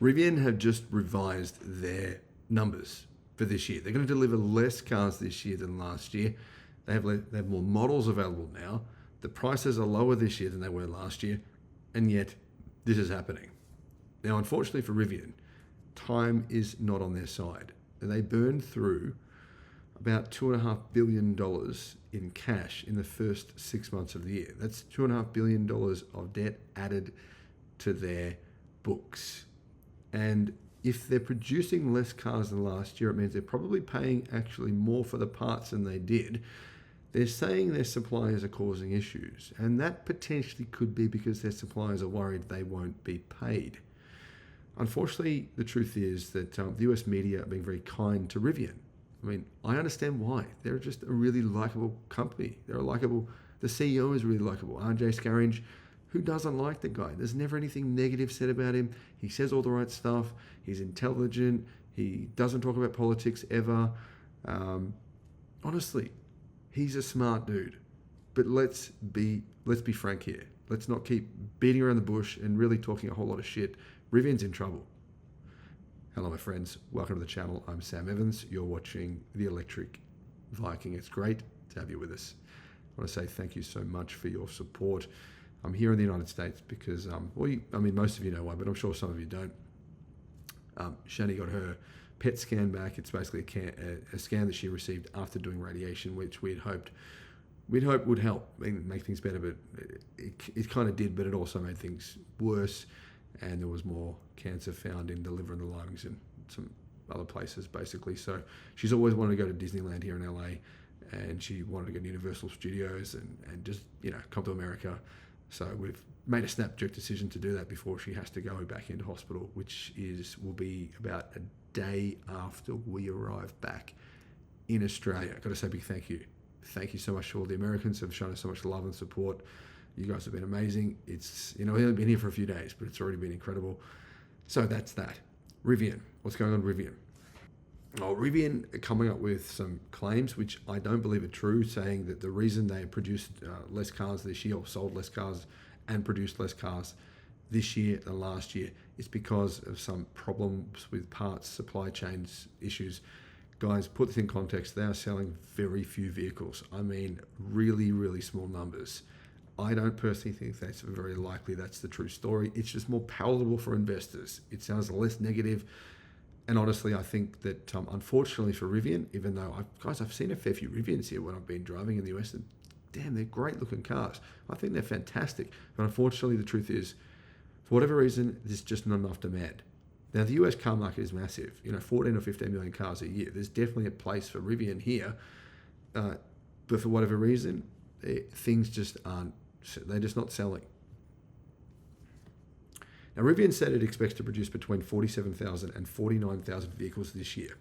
Rivian have just revised their numbers for this year. They're going to deliver less cars this year than last year. They have more models available now. The prices are lower this year than they were last year, and yet this is happening. Now, unfortunately for Rivian, time is not on their side. They burned through about $2.5 billion in cash in the first 6 months of the year. That's $2.5 billion of debt added to their books. And if they're producing less cars than last year, it means they're probably paying actually more for the parts than they did. They're saying their suppliers are causing issues, and that potentially could be because their suppliers are worried they won't be paid. Unfortunately, the truth is that the US media are being very kind to Rivian. I mean, I understand why. They're just a really likable company. The CEO is really likable. RJ Scaringe, who doesn't like the guy? There's never anything negative said about him. He says all the right stuff. He's intelligent. He doesn't talk about politics ever. Honestly, he's a smart dude. But let's be frank here. Let's not keep beating around the bush and really talking a whole lot of shit. Rivian's in trouble. Hello, my friends. Welcome to the channel. I'm Sam Evans. You're watching the Electric Viking. It's great to have you with us. I want to say thank you so much for your support. I'm here in the United States because, most of you know why, but I'm sure some of you don't. Shanna got her PET scan back. It's basically a scan that she received after doing radiation, which we'd hoped would help make things better, but it kind of did, but it also made things worse. And there was more cancer found in the liver and the lungs and some other places, basically. So she's always wanted to go to Disneyland here in LA, and she wanted to go to Universal Studios and just, come to America. So we've made a snap-jerk decision to do that before she has to go back into hospital, which will be about a day after we arrive back in Australia. I've got to say a big thank you. Thank you so much to all the Americans who have shown us so much love and support. You guys have been amazing. It's, we've only been here for a few days, but it's already been incredible. So that's that. Rivian. What's going on with Rivian? Oh, Rivian are coming up with some claims, which I don't believe are true, saying that the reason they produced less cars this year, or sold less cars and produced less cars this year than last year, is because of some problems with parts, supply chains issues. Guys, put this in context. They are selling very few vehicles. I mean, really, really small numbers. I don't personally think that's very likely that's the true story. It's just more palatable for investors. It sounds less negative. And honestly, I think that unfortunately for Rivian, even though I've seen a fair few Rivians here when I've been driving in the US, and damn, they're great looking cars. I think they're fantastic. But unfortunately, the truth is, for whatever reason, there's just not enough demand. Now, the US car market is massive. 14 or 15 million cars a year. There's definitely a place for Rivian here. But for whatever reason, things just aren't. They're just not selling. Now, Rivian said it expects to produce between 47,000 and 49,000 vehicles this year.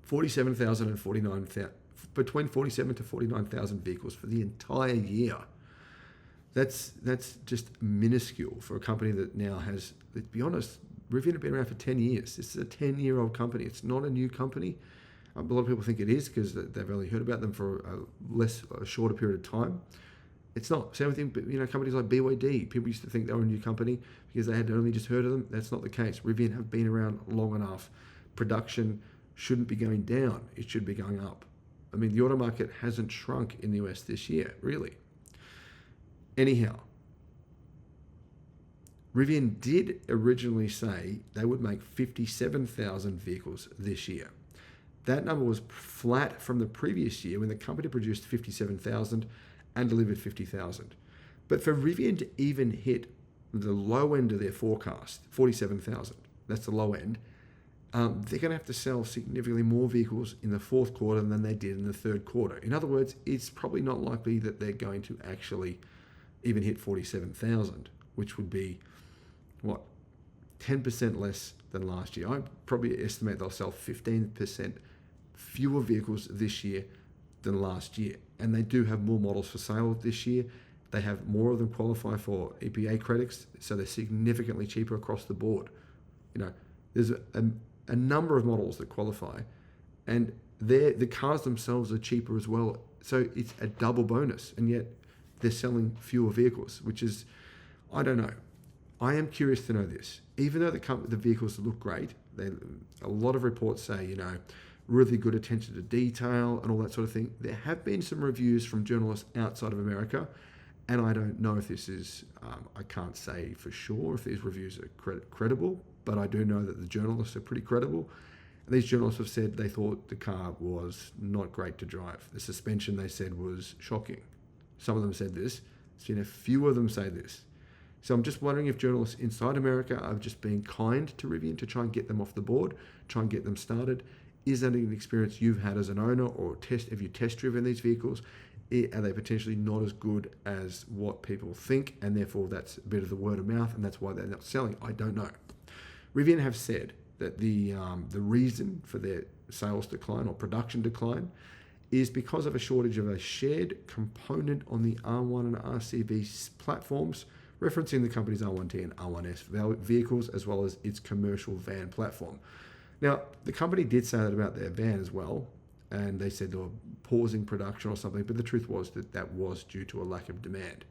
47,000 and 49,000, between 47 to 49,000 vehicles for the entire year. That's just minuscule for a company that now has, let's be honest, Rivian have been around for 10 years. This is a 10-year-old company. It's not a new company. A lot of people think it is because they've only heard about them for a shorter period of time. It's not. Same thing, but companies like BYD, people used to think they were a new company because they had only just heard of them. That's not the case. Rivian have been around long enough. Production shouldn't be going down. It should be going up. I mean, the auto market hasn't shrunk in the US this year, really. Anyhow, Rivian did originally say they would make 57,000 vehicles this year. That number was flat from the previous year when the company produced 57,000 and delivered 50,000. But for Rivian to even hit the low end of their forecast, 47,000, that's the low end, they're going to have to sell significantly more vehicles in the fourth quarter than they did in the third quarter. In other words, it's probably not likely that they're going to actually even hit 47,000, which would be, 10% less than last year. I probably estimate they'll sell 15% fewer vehicles this year than last year. And they do have more models for sale this year. They have more of them qualify for EPA credits, so they're significantly cheaper across the board. There's a number of models that qualify, and the cars themselves are cheaper as well. So it's a double bonus, and yet they're selling fewer vehicles, which is, I don't know. I am curious to know this. Even though the vehicles look great, a lot of reports say, really good attention to detail and all that sort of thing. There have been some reviews from journalists outside of America, and I don't know if this is, I can't say for sure if these reviews are credible, but I do know that the journalists are pretty credible. And these journalists have said they thought the car was not great to drive. The suspension, they said, was shocking. Some of them said this. I've seen a few of them say this. So I'm just wondering if journalists inside America are just being kind to Rivian to try and get them off the board, try and get them started. Is that an experience you've had as an owner, or have you test driven these vehicles? Are they potentially not as good as what people think, and therefore that's a bit of the word of mouth, and that's why they're not selling? I don't know. Rivian have said that the reason for their sales decline or production decline is because of a shortage of a shared component on the R1 and RCV platforms, referencing the company's R1T and R1S vehicles, as well as its commercial van platform. Now, the company did say that about their van as well, and they said they were pausing production or something, but the truth was that was due to a lack of demand.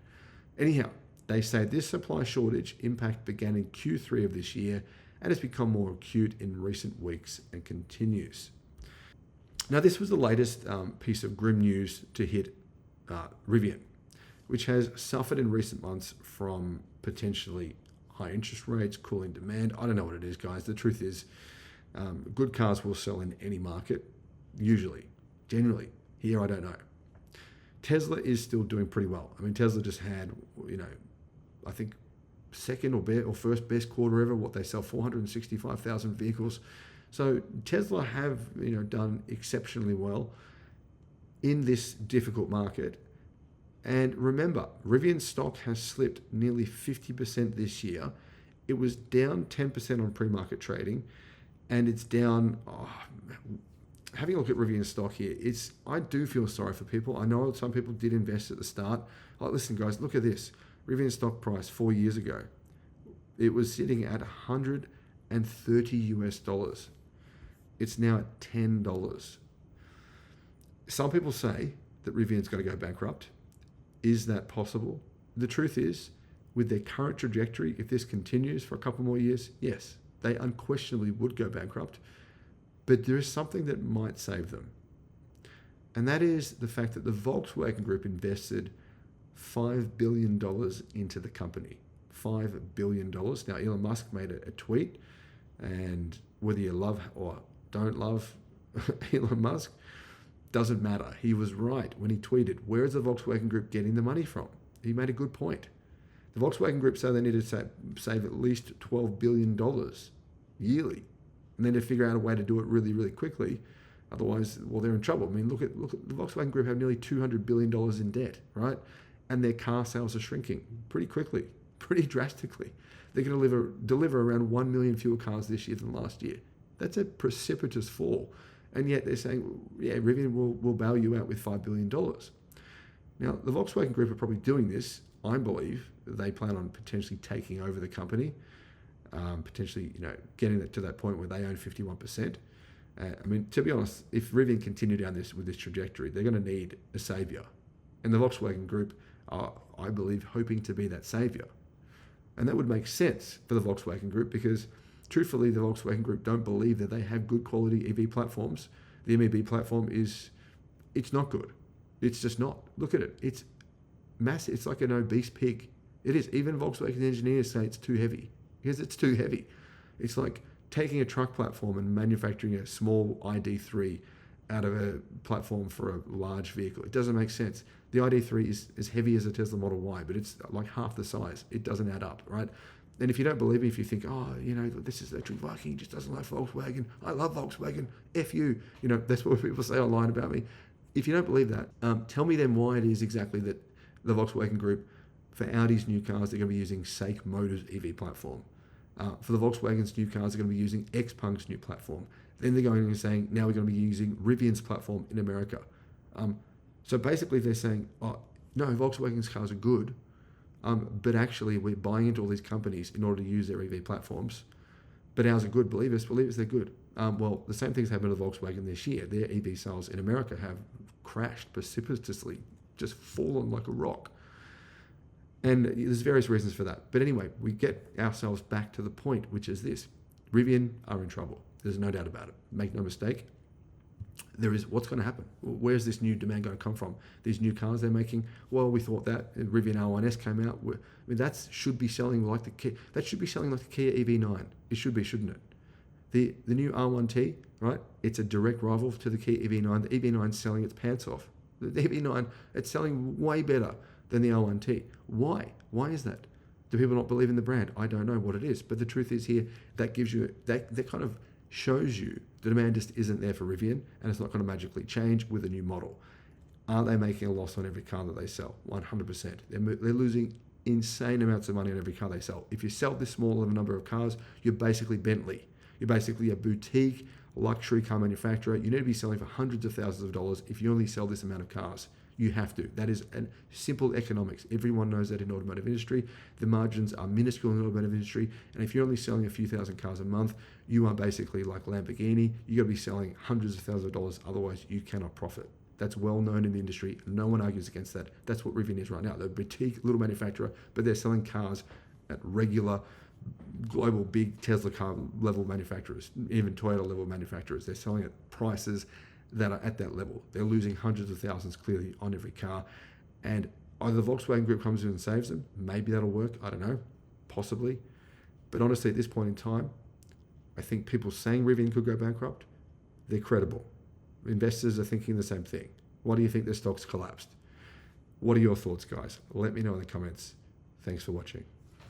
Anyhow, they say this supply shortage impact began in Q3 of this year and has become more acute in recent weeks and continues. Now, this was the latest piece of grim news to hit Rivian, which has suffered in recent months from potentially high interest rates, cooling demand. I don't know what it is, guys. The truth is, good cars will sell in any market, usually, generally. Here, I don't know. Tesla is still doing pretty well. I mean, Tesla just had, I think second or first best quarter ever. What they sell, 465,000 vehicles. So Tesla have, done exceptionally well in this difficult market. And remember, Rivian stock has slipped nearly 50% this year. It was down 10% on pre-market trading, and it's down. Having a look at Rivian stock here, I do feel sorry for people. I know some people did invest at the start. Listen, guys, look at this. Rivian stock price 4 years ago, it was sitting at $130 US. It's now at $10. Some people say that Rivian's going to go bankrupt. Is that possible? The truth is, with their current trajectory, if this continues for a couple more years, yes, they unquestionably would go bankrupt. But there is something that might save them. And that is the fact that the Volkswagen Group invested $5 billion into the company. $5 billion. Now, Elon Musk made a tweet, and whether you love or don't love Elon Musk, doesn't matter. He was right when he tweeted, where is the Volkswagen Group getting the money from? He made a good point. The Volkswagen Group said they need to save at least $12 billion yearly, and then to figure out a way to do it really, really quickly. Otherwise, well, they're in trouble. I mean, look at the Volkswagen Group have nearly $200 billion in debt, right? And their car sales are shrinking pretty quickly, pretty drastically. They're going to deliver around 1 million fewer cars this year than last year. That's a precipitous fall. And yet they're saying, yeah, Rivian will bail you out with $5 billion. Now, the Volkswagen Group are probably doing this. I believe they plan on potentially taking over the company, potentially, getting it to that point where they own 51%. I mean, to be honest, if Rivian continue down with this trajectory, they're going to need a savior. And the Volkswagen Group are, I believe, hoping to be that savior. And that would make sense for the Volkswagen Group because, truthfully, the Volkswagen Group don't believe that they have good quality EV platforms. The MEB platform it's not good. It's just not. Look at it. It's massive. It's like an obese pig. It is. Even Volkswagen engineers say it's too heavy because it's too heavy. It's like taking a truck platform and manufacturing a small ID3 out of a platform for a large vehicle. It doesn't make sense. The ID3 is as heavy as a Tesla Model Y, but it's like half the size. It doesn't add up, right? And if you don't believe me, if you think, this is Electric Viking, just doesn't like Volkswagen. I love Volkswagen. F you. That's what people say online about me. If you don't believe that, tell me then why it is exactly that the Volkswagen Group, for Audi's new cars, they're going to be using SAIC Motors EV platform. For the Volkswagen's new cars, they're going to be using XPeng's new platform. Then they're going and saying, now we're going to be using Rivian's platform in America. So basically they're saying, oh, no, Volkswagen's cars are good, but actually we're buying into all these companies in order to use their EV platforms. But ours are good, believe us, they're good. Well, the same thing's happened to Volkswagen this year. Their EV sales in America have crashed precipitously, just fallen like a rock. And there's various reasons for that. But anyway, we get ourselves back to the point, which is this. Rivian are in trouble. There's no doubt about it. Make no mistake. There is, what's going to happen? Where's this new demand going to come from? These new cars they're making. Well, we thought that Rivian R1S came out. I mean, that should be selling like the Kia. That should be selling like the Kia EV9. It should be, shouldn't it? The new R1T, right? It's a direct rival to the Kia EV9. The EV9 is selling its pants off. The EV9, it's selling way better than the R1T. Why? Why is that? Do people not believe in the brand? I don't know what it is. But the truth is here, that gives you, that kind of shows you the demand just isn't there for Rivian, and it's not going to magically change with a new model. Are they making a loss on every car that they sell? 100%. They're losing insane amounts of money on every car they sell. If you sell this small of a number of cars, you're basically Bentley. You're basically a boutique luxury car manufacturer. You need to be selling for hundreds of thousands of dollars if you only sell this amount of cars. You have to. That is a simple economics. Everyone knows that in the automotive industry. The margins are minuscule in the automotive industry. And if you're only selling a few thousand cars a month, you are basically like Lamborghini. You got to be selling hundreds of thousands of dollars. Otherwise, you cannot profit. That's well known in the industry. No one argues against that. That's what Rivian is right now. They're a boutique little manufacturer, but they're selling cars at regular global big Tesla car level manufacturers, even Toyota level manufacturers. They're selling at prices that are at that level. They're losing hundreds of thousands clearly on every car. And either the Volkswagen Group comes in and saves them. Maybe that'll work. I don't know. Possibly. But honestly, at this point in time, I think people saying Rivian could go bankrupt, they're credible. Investors are thinking the same thing. Why do you think their stocks collapsed? What are your thoughts, guys? Let me know in the comments. Thanks for watching.